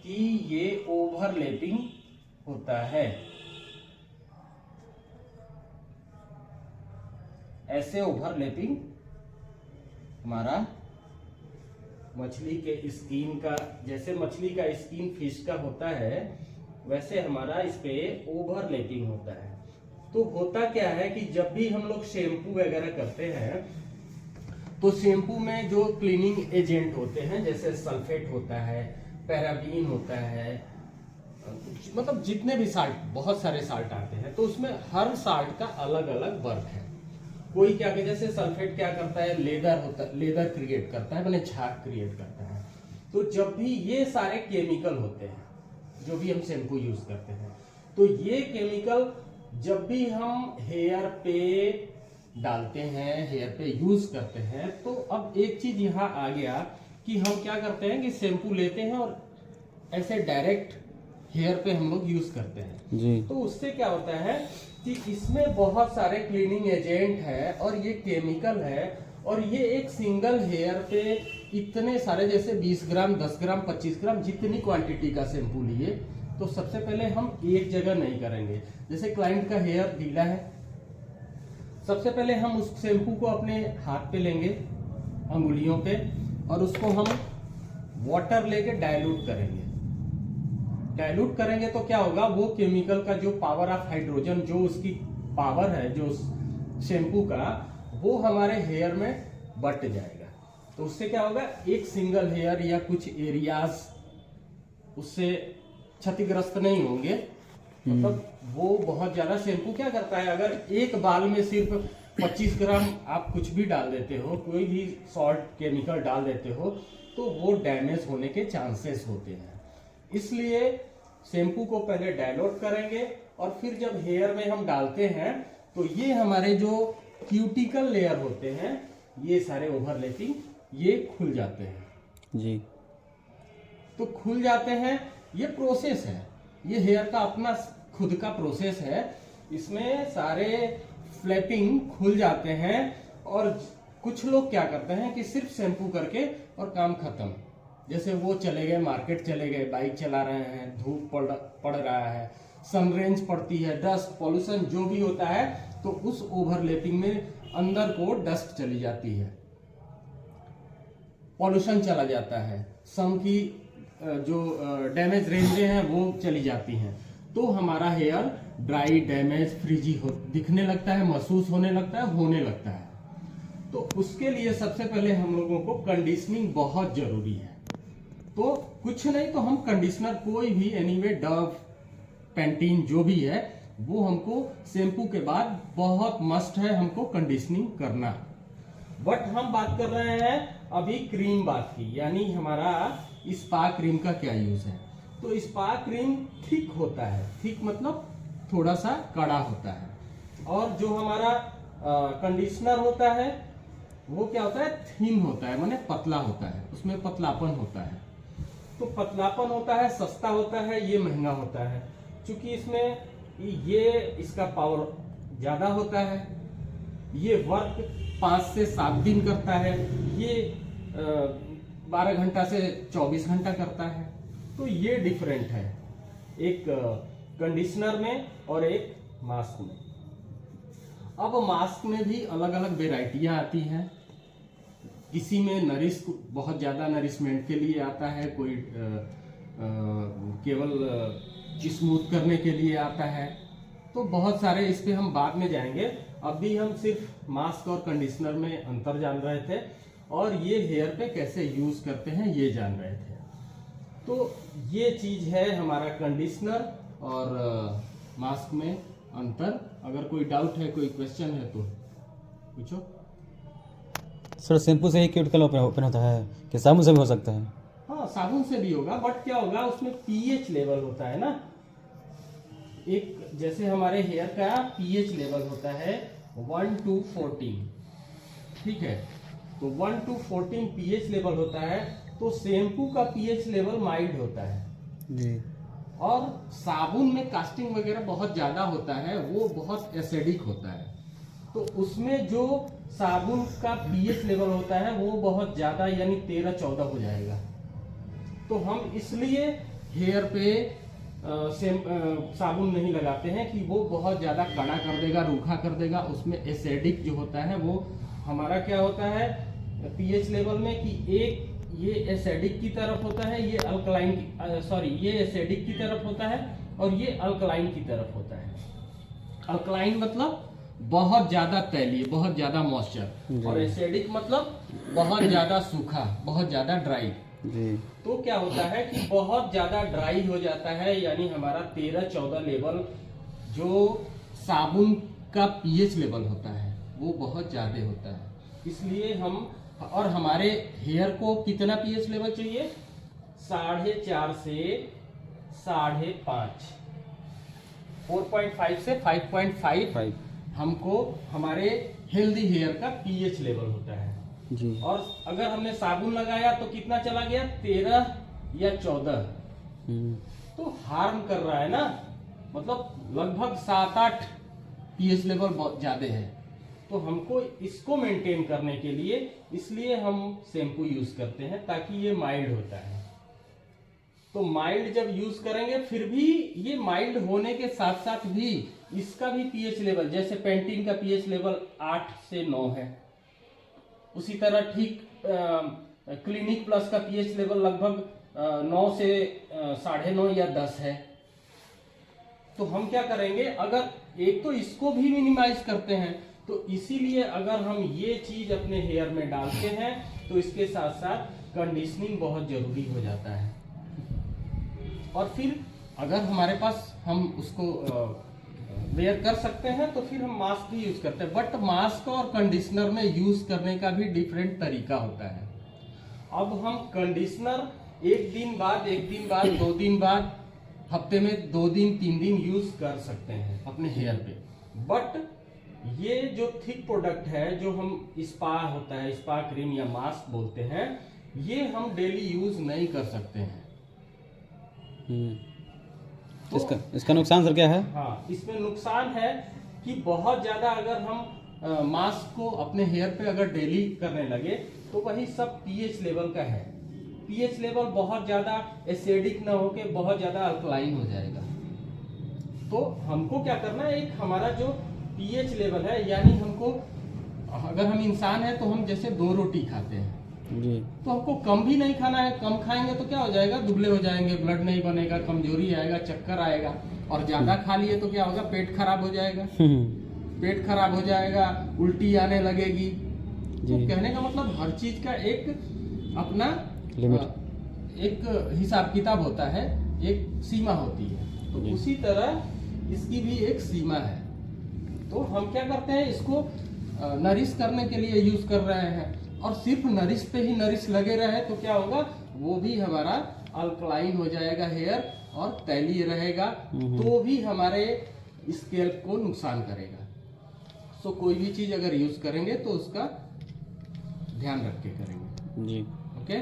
कि ये ओवरलैपिंग होता है। ऐसे ओवरलैपिंग हमारा मछली के स्किन का, जैसे मछली का स्किन फिश का होता है वैसे हमारा इस पे ओवरलैपिंग होता है। तो होता क्या है कि जब भी हम लोग शैम्पू वगैरह करते हैं तो शैम्पू में जो क्लीनिंग एजेंट होते हैं जैसे सल्फेट होता है, पैराबीन होता है, मतलब जितने भी साल्ट, बहुत सारे साल्ट आते हैं, तो उसमें हर साल्ट का अलग अलग वर्क है। कोई क्या कि जैसे सल्फेट क्या करता है, लेदर क्रिएट करता है, मैंने झाग क्रिएट करता है। तो जब भी ये सारे केमिकल होते हैं जो भी हम शैम्पू यूज करते हैं, तो ये केमिकल जब भी हम हेयर पे डालते हैं, हेयर पे यूज करते हैं, तो अब एक चीज यहाँ आ गया कि हम क्या करते हैं कि शैम्पू लेते हैं और ऐसे डायरेक्ट हेयर पे हम लोग यूज करते हैं जी। तो उससे क्या होता है कि इसमें बहुत सारे क्लीनिंग एजेंट है और ये केमिकल है, और ये एक सिंगल हेयर पे इतने सारे, जैसे 20 ग्राम, 10 ग्राम, 25 ग्राम, जितनी क्वांटिटी का शैम्पू लिए, तो सबसे पहले हम एक जगह नहीं करेंगे। जैसे क्लाइंट का हेयर ढीला है, सबसे पहले हम उस शैम्पू को अपने हाथ पे लेंगे, अंगुलियों पे, और उसको हम वाटर लेके डाइल्यूट करेंगे। डाइल्यूट करेंगे तो क्या होगा, वो केमिकल का जो पावर ऑफ हाइड्रोजन, जो उसकी पावर है जो शैम्पू का, वो हमारे हेयर में बट जाएगा। तो उससे क्या होगा, एक सिंगल हेयर या कुछ एरियाज उससे क्षतिग्रस्त नहीं होंगे। मतलब वो बहुत ज्यादा शैम्पू क्या करता है, अगर एक बाल में सिर्फ 25 ग्राम आप कुछ भी डाल देते हो, कोई भी सॉल्ट केमिकल डाल देते हो, तो वो डैमेज होने के चांसेस होते हैं। इसलिए शैम्पू को पहले डाइल्यूट करेंगे और फिर जब हेयर में हम डालते हैं तो ये हमारे जो क्यूटिकल लेयर होते हैं, ये सारे ओवरलैपिंग ये खुल जाते हैं जी। तो खुल जाते हैं। ये प्रोसेस है, ये हेयर का अपना खुद का प्रोसेस है। इसमें सारे फ्लैपिंग खुल जाते हैं और कुछ लोग क्या करते हैं कि सिर्फ शैम्पू करके और काम खत्म। जैसे वो चले गए, मार्केट चले गए, बाइक चला रहे हैं, धूप पड़ रहा है, सनरेंज पड़ती है, डस्ट पॉल्यूशन जो भी होता है, तो उस ओवरलैपिंग में अंदर को डस्ट चली जाती है, पॉल्यूशन चला जाता है, सन की जो डैमेज रेंजें हैं वो चली जाती हैं, तो हमारा हेयर ड्राई, डैमेज, फ्रीजी दिखने लगता है, महसूस होने लगता है, होने लगता है। तो उसके लिए सबसे पहले हम लोगों को कंडीशनिंग बहुत जरूरी है। तो कुछ नहीं तो हम कंडीशनर कोई भी, एनीवे, डव, पैंटीन जो भी है, वो हमको शैम्पू के बाद बहुत मस्ट है हमको कंडीशनिंग करना। बट हम बात कर रहे हैं अभी क्रीम बात की, यानी हमारा स्पा क्रीम का क्या यूज है। तो स्पा क्रीम थिक होता है, थिक मतलब थोड़ा सा कड़ा होता है, और जो हमारा कंडीशनर होता है वो क्या होता है, थिन होता है, माने पतला होता है, उसमें पतलापन होता है। तो पतलापन होता है, सस्ता होता है, ये महंगा होता है, क्योंकि इसमें ये इसका पावर ज्यादा होता है, ये वर्क 5 से 7 दिन करता है, ये 12 घंटा से 24 घंटा करता है। तो ये डिफरेंट है एक कंडीशनर में और एक मास्क में। अब मास्क में भी अलग अलग वेराइटियां आती हैं। किसी में नरिश, बहुत ज़्यादा नरिशमेंट के लिए आता है, कोई केवल स्मूथ करने के लिए आता है, तो बहुत सारे, इस पे हम बाद में जाएंगे। अभी हम सिर्फ मास्क और कंडीशनर में अंतर जान रहे थे और ये हेयर पे कैसे यूज करते हैं ये जान रहे थे। तो ये चीज है हमारा कंडीशनर और मास्क में अंतर। अगर कोई डाउट है, कोई क्वेश्चन है तो पूछो। सर शैम्पू से ही क्यूटिकल ओपन होता है कि साबुन से भी हो सकता है? हाँ, साबुन से भी होगा, बट क्या होगा उसमें पीएच लेवल होता है ना, एक जैसे हमारे हेयर का पीएच लेवल होता है 1 to 14, ठीक है, तो 1 to 14 पीएच लेवल होता है। तो शैम्पू का पीएच लेवल माइल्ड होता है जी, और साबुन में कास्टिंग वगैरह बहुत ज्यादा होता है, वो बहुत एसिडिक होता है। तो उसमें जो साबुन का पीएच लेवल होता है वो बहुत ज्यादा, यानी 13-14 हो जाएगा। तो हम इसलिए हेयर पे साबुन नहीं लगाते हैं कि वो बहुत ज्यादा कड़ा कर देगा, रूखा कर देगा। उसमें एसिडिक जो होता है वो हमारा क्या होता है पीएच लेवल में कि एक ये एसिडिक की तरफ होता है, ये अल्कलाइन सॉरी ये एसिडिक की तरफ होता है और ये अल्कलाइन की तरफ होता है। अल्कलाइन मतलब बहुत ज्यादा तैलीय, बहुत ज्यादा मॉइस्चर, और एसिडिक मतलब बहुत ज्यादा सूखा, बहुत ज्यादा ड्राई। जी। तो क्या होता है कि बहुत ज्यादा ड्राई हो जाता है, यानी हमारा 13-14 लेवल जो साबुन का पीएच लेवल होता है वो बहुत ज्यादा होता है। इसलिए हम और हमारे हेयर को कितना पीएच लेवल चाहिए 4.5 से 5.5, 4.5 से 5.5 हमको हमारे हेल्दी हेयर का पीएच लेवल होता है जी। और अगर हमने साबुन लगाया तो कितना चला गया 13 या 14, तो हार्म कर रहा है ना, मतलब लगभग 7-8 पीएच लेवल बहुत ज्यादा है। तो हमको इसको मेंटेन करने के लिए इसलिए हम शैम्पू यूज करते हैं ताकि ये माइल्ड होता है। तो माइल्ड जब यूज करेंगे फिर भी ये माइल्ड होने के साथ साथ भी इसका भी पीएच लेवल, जैसे पेंटीन का पीएच लेवल 8 से 9 है, उसी तरह ठीक क्लिनिक प्लस का पीएच लेवल लगभग 9 से 9.5 या 10 है। तो हम क्या करेंगे, अगर एक तो इसको भी मिनिमाइज करते हैं, तो इसीलिए अगर हम ये चीज अपने हेयर में डालते हैं तो इसके साथ साथ कंडीशनिंग बहुत जरूरी हो जाता है। और फिर अगर हमारे पास हम उसको वेयर कर सकते हैं तो फिर हम मास्क भी यूज करते हैं, बट मास्क और कंडीशनर में यूज करने का भी डिफरेंट तरीका होता है। अब हम कंडीशनर एक दिन बाद 2 दिन बाद, हफ्ते में 2 दिन 3 दिन यूज कर सकते हैं अपने हेयर पे, बट ये जो थिक प्रोडक्ट है जो हम स्पा होता है, स्पा क्रीम या मास्क बोलते हैं, ये हम डेली यूज नहीं कर सकते हैं। तो इसका नुकसान सर क्या है? हाँ, इसमें नुकसान है कि बहुत ज्यादा अगर हम मास्क को अपने हेयर पे अगर डेली करने लगे तो वही सब पीएच लेवल का है। पीएच लेवल बहुत ज्यादा एसिडिक ना होके बहुत ज्यादा अल्कलाइन हो जाएगा। तो हमको क्या करना है, एक हमारा जो पीएच लेवल है, यानी हमको अगर हम इंसान है तो हम जैसे 2 रोटी खाते हैं जी, तो हमको कम भी नहीं खाना है। कम खाएंगे तो क्या हो जाएगा, दुबले हो जाएंगे, ब्लड नहीं बनेगा, कमजोरी आएगा, चक्कर आएगा। और ज्यादा खा लिए तो क्या होगा, पेट खराब हो जाएगा, पेट खराब हो जाएगा, उल्टी आने लगेगी। तो कहने का मतलब हर चीज का एक अपना लिमिट, एक हिसाब किताब होता है, एक सीमा होती है। तो उसी तरह इसकी भी एक सीमा है। तो हम क्या करते हैं, इसको नरिश करने के लिए यूज कर रहे हैं, और सिर्फ नरिश पे ही नरिश लगे रहे तो क्या होगा, वो भी हमारा अल्कलाइन हो जाएगा हेयर और तैलीय रहेगा, तो भी हमारे स्कैल्प को नुकसान करेगा। सो कोई भी चीज अगर यूज करेंगे तो उसका ध्यान रख के करेंगे। जी, ओके।